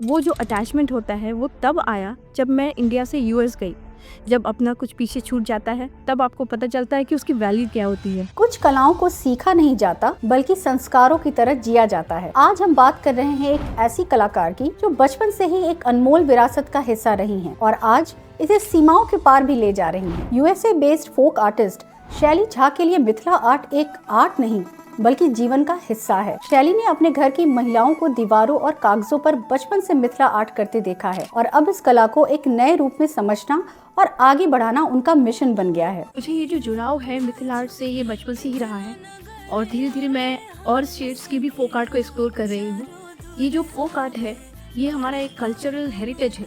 वो जो अटैचमेंट होता है वो तब आया जब मैं इंडिया से यूएस गई। जब अपना कुछ पीछे छूट जाता है तब आपको पता चलता है कि उसकी वैल्यू क्या होती है। कुछ कलाओं को सीखा नहीं जाता बल्कि संस्कारों की तरह जिया जाता है। आज हम बात कर रहे हैं एक ऐसी कलाकार की जो बचपन से ही एक अनमोल विरासत का हिस्सा रही हैं और आज इसे सीमाओं के पार भी ले जा रही हैं। यूएसए बेस्ड फोक आर्टिस्ट शैली झा के लिए मिथिला आर्ट एक आर्ट नहीं बल्कि जीवन का हिस्सा है। शैली ने अपने घर की महिलाओं को दीवारों और कागजों पर बचपन से मिथिला आर्ट करते देखा है और अब इस कला को एक नए रूप में समझना और आगे बढ़ाना उनका मिशन बन गया है। मुझे ये जो जुड़ाव है मिथिला आर्ट से ये बचपन से ही रहा है और धीरे धीरे मैं और स्टेट्स की भी फोक आर्ट को एक्सप्लोर कर रही हूँ। ये जो फोक आर्ट है ये हमारा एक कल्चरल हेरिटेज है।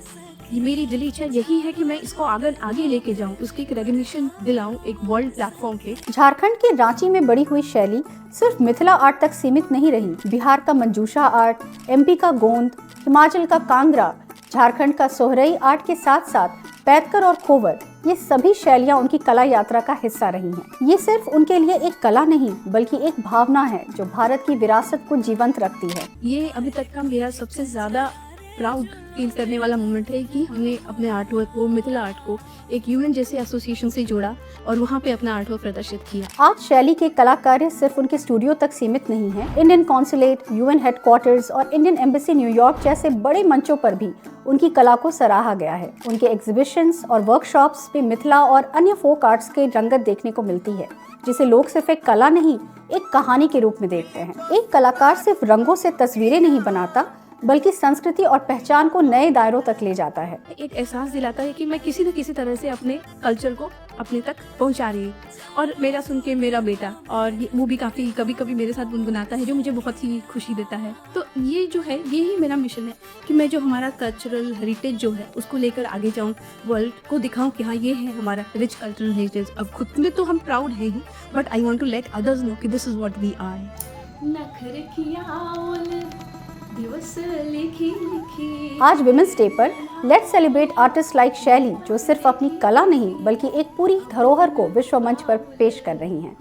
ये मेरी दिली इच्छा यही है कि मैं इसको आगे लेके जाऊँ, उसकी एक रेकग्निशन दिलाऊं एक वर्ल्ड प्लेटफॉर्म पे। झारखंड के रांची में बड़ी हुई शैली सिर्फ मिथिला आर्ट तक सीमित नहीं रही। बिहार का मंजूषा आर्ट, एमपी का गोंद, हिमाचल का कांगड़ा, झारखंड का सोहरई आर्ट के साथ साथ पैतकर और खोवर, ये सभी शैलियाँ उनकी कला यात्रा का हिस्सा रही हैं। ये सिर्फ उनके लिए एक कला नहीं बल्कि एक भावना है जो भारत की विरासत को जीवंत रखती है। ये अभी तक का मेरा सबसे ज्यादा प्राउड फील करने वाला मोमेंट है कि हमने अपने आर्ट वर्क को, मिथिला आर्ट को एक यूएन जैसे एसोसिएशन से जोड़ा और वहाँ पे अपना आर्ट वर्क प्रदर्शित किया। आज शैली के कला कार्य सिर्फ उनके स्टूडियो तक सीमित नहीं है। इंडियन कॉन्सुलेट, यूएन हेडक्वार्टर्स और इंडियन एम्बेसी न्यूयॉर्क जैसे बड़े मंचों पर भी उनकी कला को सराहा गया है। उनके एग्जीबिशंस और वर्कशॉप्स में मिथिला और अन्य फोक आर्ट्स की रंगत देखने को मिलती है जिसे लोग सिर्फ एक कला नहीं, एक कहानी के रूप में देखते हैं। एक कलाकार सिर्फ रंगों से तस्वीरें नहीं बनाता बल्कि संस्कृति और पहचान को नए दायरों तक ले जाता है। एक एहसास दिलाता है कि मैं किसी न किसी तरह से अपने कल्चर को अपने तक पहुंचा रही हूँ। और मेरा सुन के मेरा बेटा और वो भी काफ़ी कभी कभी मेरे साथ गुनगुनाता है जो मुझे बहुत ही खुशी देता है। तो ये जो है ये ही मेरा मिशन है कि मैं जो हमारा कल्चरल हेरिटेज जो है उसको लेकर आगे जाऊँ, वर्ल्ड को दिखाऊँ कि हाँ ये है हमारा रिच कल्चरल हेरिटेज। अब खुद में तो हम प्राउड हैं ही but I want to let others know कि this is what we are. आज विमेंस डे पर let's celebrate artist like Shaili जो सिर्फ अपनी कला नहीं बल्कि एक पूरी धरोहर को विश्व मंच पर पेश कर रही हैं।